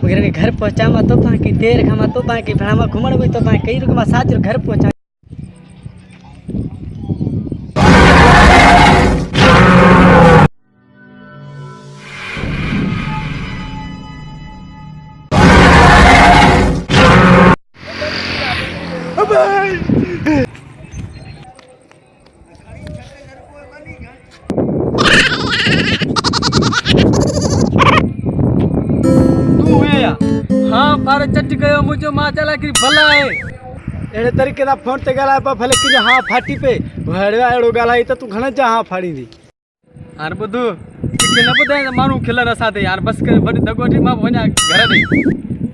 वगैरह घर पहुँचा तो बाकी देर खामा तो बाकी भ्रामा घुमण हुई तो बाकी कई रुक साथ घर पहुँचा हाँ पार चट गयो मुझो मां चला कि भला है एड़े तरीके दा फोन ते गला पर भले कि हाँ फाटी पे हड़वा एड़ो गलाई तो तू घणा जा हाँ फाड़ी दी यार बुधु कि न बुधाए मानू खिलर असा ते यार बस कर बड़ी दगोटी मां वना घर दे